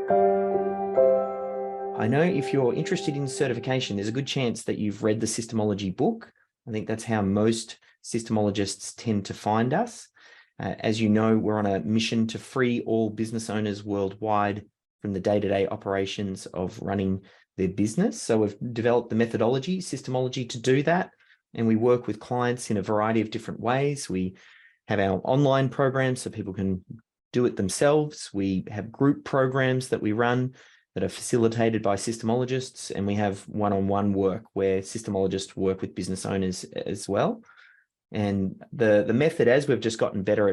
I know if you're interested in certification, there's a good chance that you've read the Systemology book. I think that's how most systemologists tend to find us. As you know, we're on a mission to free all business owners worldwide from the day-to-day operations of running their business. So we've developed the methodology, Systemology, to do that. And we work with clients in a variety of different ways. We have our online programs so people can do it themselves. We have group programs that we run that are facilitated by systemologists, and we have one-on-one work where systemologists work with business owners as well. And the method, as we've just gotten better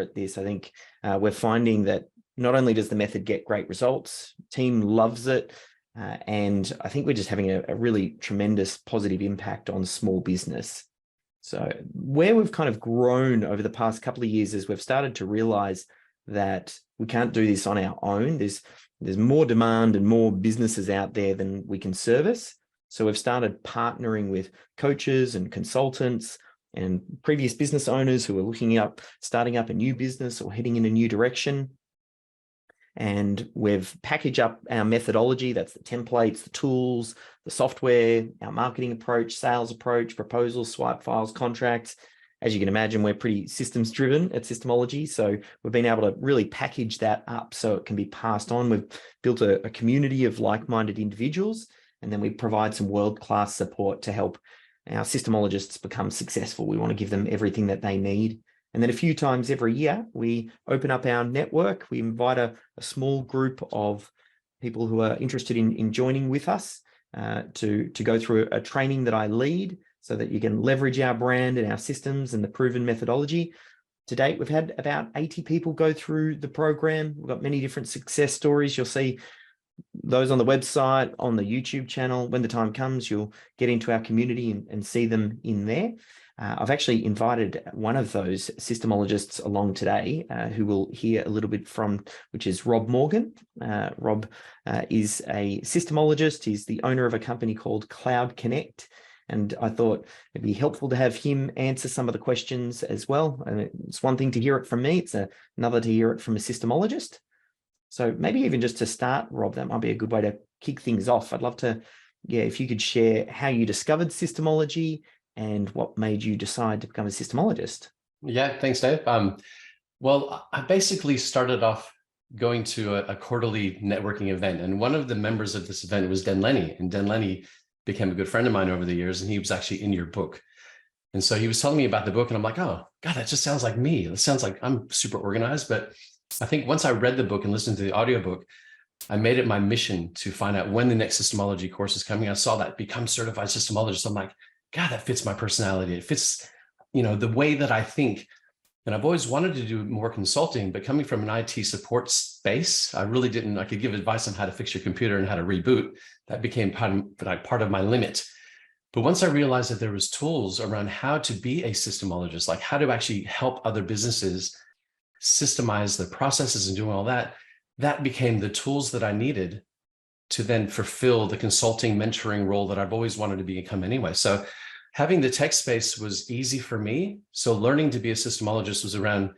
at this, I think we're finding that not only does the method get great results, team loves it, and I think we're just having a really tremendous positive impact on small business. So where we've kind of grown over the past couple of years is we've started to realize that we can't do this on our own. There's more demand and more businesses out there than we can service. So we've started partnering with coaches and consultants and previous business owners who are starting up a new business or heading in a new direction. And we've packaged up our methodology. That's the templates, the tools, the software, our marketing approach, sales approach, proposals, swipe files, contracts. As you can imagine, we're pretty systems driven at Systemology. So we've been able to really package that up so it can be passed on. We've built a community of like-minded individuals, and then we provide some world-class support to help our systemologists become successful. We want to give them everything that they need. And then a few times every year, we open up our network. We invite a small group of people who are interested in joining with us to go through a training that I lead, so that you can leverage our brand and our systems and the proven methodology. To date, we've had about 80 people go through the program. We've got many different success stories. You'll see those on the website, on the YouTube channel. When the time comes, you'll get into our community and see them in there. I've actually invited one of those systemologists along today who we'll hear a little bit from, which is Rob Morgan. Rob is a systemologist. He's the owner of a company called Cloud Connect. And I thought it'd be helpful to have him answer some of the questions as well. And it's one thing to hear it from me, it's another to hear it from a systemologist. So maybe even just to start, Rob, that might be a good way to kick things off. I'd love to, if you could share how you discovered Systemology and what made you decide to become a systemologist. Yeah, thanks, Dave. Well, I basically started off going to a quarterly networking event. And one of the members of this event was Den Lenny. And Den Lenny became a good friend of mine over the years, and he was actually in your book. And so he was telling me about the book, and I'm like, oh, God, that just sounds like me. It sounds like I'm super organized. But I think once I read the book and listened to the audiobook, I made it my mission to find out when the next Systemology course is coming. I saw that become certified systemologist. I'm like, God, that fits my personality. It fits, the way that I think. And I've always wanted to do more consulting, but coming from an IT support space, I could give advice on how to fix your computer and how to reboot. That became part of my limit. But once I realized that there was tools around how to be a systemologist, like how to actually help other businesses systemize their processes and doing all that, that became the tools that I needed to then fulfill the consulting mentoring role that I've always wanted to become anyway. So having the tech space was easy for me. So learning to be a systemologist was around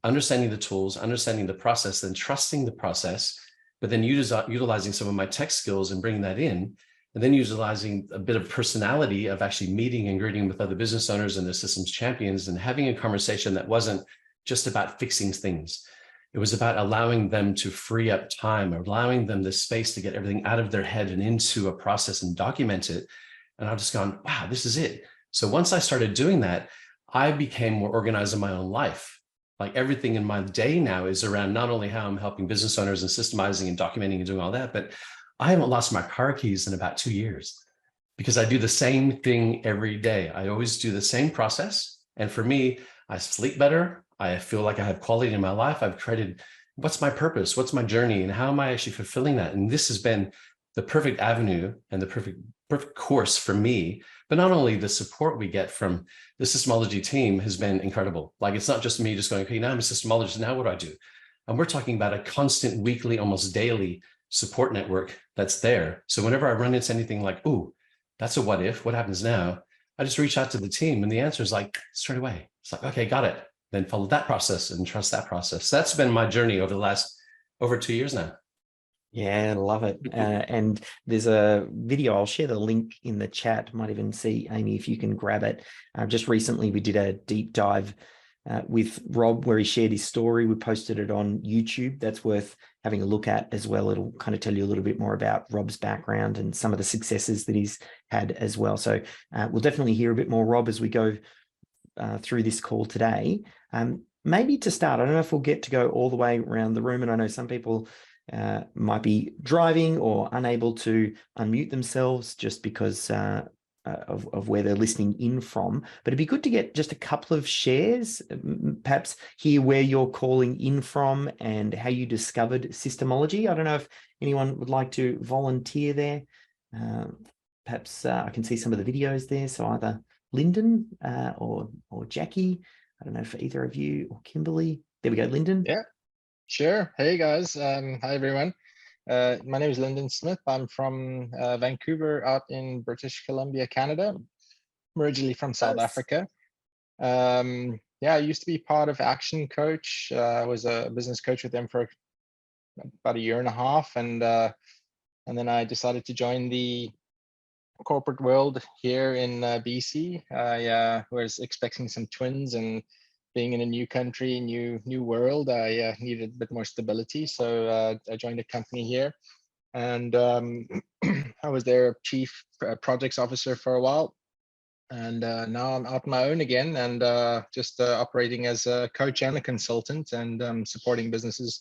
understanding the tools, understanding the process, then trusting the process, but then utilizing some of my tech skills and bringing that in, and then utilizing a bit of personality of actually meeting and greeting with other business owners and the systems champions and having a conversation that wasn't just about fixing things. It was about allowing them to free up time, allowing them the space to get everything out of their head and into a process and document it. And I've just gone, wow, this is it. So once I started doing that, I became more organized in my own life. Like everything in my day now is around not only how I'm helping business owners and systemizing and documenting and doing all that, but I haven't lost my car keys in about 2 years because I do the same thing every day. I always do the same process. And for me, I sleep better. I feel like I have quality in my life. I've created, what's my purpose? What's my journey? And how am I actually fulfilling that? And this has been the perfect avenue and the perfect course for me. But not only the support we get from the Systemology team has been incredible. Like, it's not just me just going, okay, now I'm a systemologist, now what do I do? And we're talking about a constant weekly, almost daily support network that's there. So whenever I run into anything like, oh, that's a what if, what happens now? I just reach out to the team and the answer is like straight away. It's like, okay, got it. Then follow that process and trust that process. That's been my journey over the last over 2 years now. Yeah, love it. And there's a video, I'll share the link in the chat. Might even see, Amy, if you can grab it. Just recently, we did a deep dive with Rob where he shared his story. We posted it on YouTube. That's worth having a look at as well. It'll kind of tell you a little bit more about Rob's background and some of the successes that he's had as well. So we'll definitely hear a bit more, Rob, as we go through this call today. Maybe to start, I don't know if we'll get to go all the way around the room, and I know some people might be driving or unable to unmute themselves just because of where they're listening in from. But it'd be good to get just a couple of shares, perhaps hear where you're calling in from and how you discovered SYSTEMology. I don't know if anyone would like to volunteer there. Perhaps I can see some of the videos there. So either Lyndon or Jackie. I don't know for either of you or Kimberly. There we go, Lyndon. Yeah, sure. Hey guys. Hi everyone. My name is Lyndon Smith. I'm from Vancouver out in British Columbia, Canada. I'm originally from South Africa. Yeah, I used to be part of Action Coach. I was a business coach with them for about a year and a half. And then I decided to join the corporate world here in BC. I was expecting some twins, and being in a new country, new world, I needed a bit more stability. So I joined a company here, and I was their chief projects officer for a while. And now I'm out on my own again, and just operating as a coach and a consultant, and supporting businesses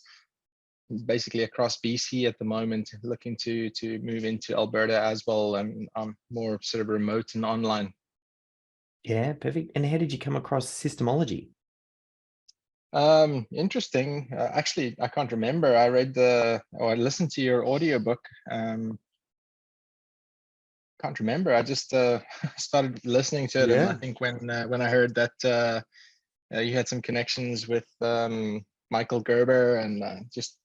basically across BC at the moment, looking to move into Alberta as well, and more sort of remote and online. Yeah, perfect. And how did you come across SYSTEMology? Interesting. Actually, I can't remember. I read I listened to your audiobook. Can't remember. I just started listening to it, and I think when I heard that you had some connections with Michael Gerber, and just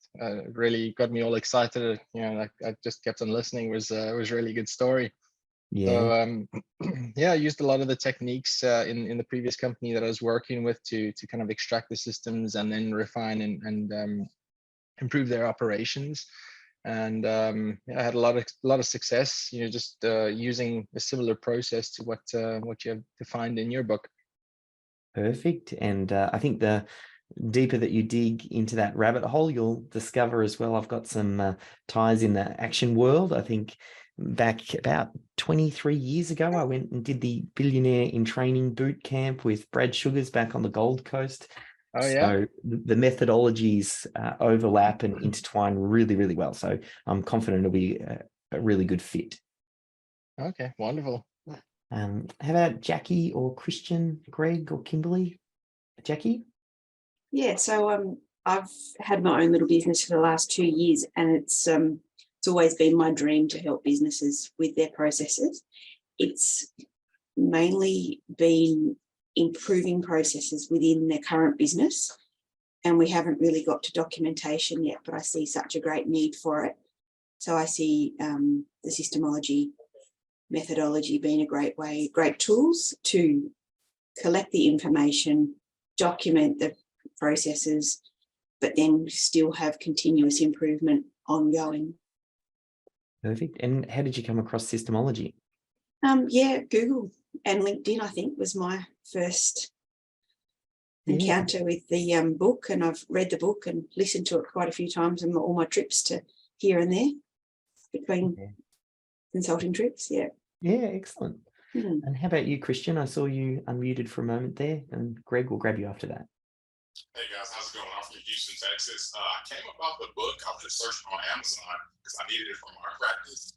really got me all excited. I just kept on listening. It was a really good story. Yeah. So yeah, I used a lot of the techniques in the previous company that I was working with to kind of extract the systems and then refine and improve their operations. And yeah, I had a lot of success. Just using a similar process to what you have defined in your book. Perfect. And I think the deeper that you dig into that rabbit hole, you'll discover as well, I've got some ties in the action world. I think back about 23 years ago, I went and did the Billionaire in Training boot camp with Brad Sugars back on the Gold Coast. Oh, yeah. So the methodologies overlap and intertwine really, really well. So I'm confident it'll be a really good fit. Okay, wonderful. How about Jackie or Christian, Greg or Kimberly? Jackie? Yeah, so I've had my own little business for the last 2 years, and it's always been my dream to help businesses with their processes. It's mainly been improving processes within their current business, and we haven't really got to documentation yet, but I see such a great need for it. So I see the SYSTEMology methodology being a great tools to collect the information, document the processes, but then still have continuous improvement ongoing. Perfect. And how did you come across SYSTEMology? Yeah, Google and LinkedIn, I think, was my first encounter with the book, and I've read the book and listened to it quite a few times on all my trips to here and there between consulting trips. Yeah. Yeah, excellent. And how about you, Christian? I saw you unmuted for a moment there, and Greg will grab you after that. Hey guys, how's it going? I'm from Houston, Texas. I came about the book. I was just searching on Amazon because I needed it for my practice.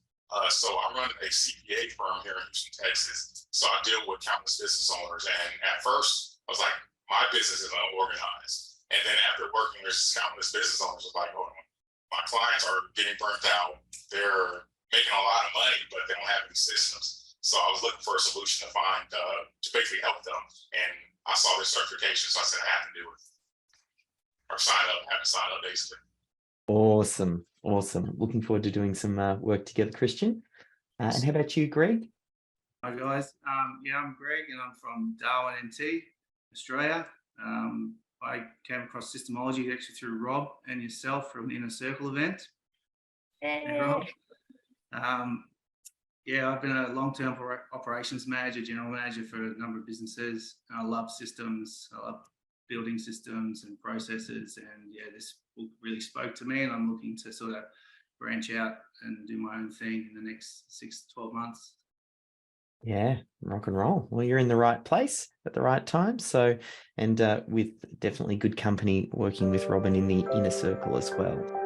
So I run a CPA firm here in Houston, Texas. So I deal with countless business owners. And at first, I was like, my business is unorganized. And then after working with countless business owners, I was like, oh, my clients are getting burnt out. They're making a lot of money, but they don't have any systems. So I was looking for a solution to find, to basically help them. And I saw this certification, so I said I have to do it. Or have to sign up basically. Awesome. Looking forward to doing some work together, Christian. And how about you, Greg? Hi guys. Yeah, I'm Greg, and I'm from Darwin, NT, Australia. I came across SYSTEMology actually through Rob and yourself from the Inner Circle event. everyone. Yeah, I've been a long-term operations manager, general manager for a number of businesses. I love systems. I love building systems and processes. And yeah, this book really spoke to me, and I'm looking to sort of branch out and do my own thing in the next 6 to 12 months. Yeah, rock and roll. Well, you're in the right place at the right time. So, and with definitely good company working with Robin in the inner circle as well.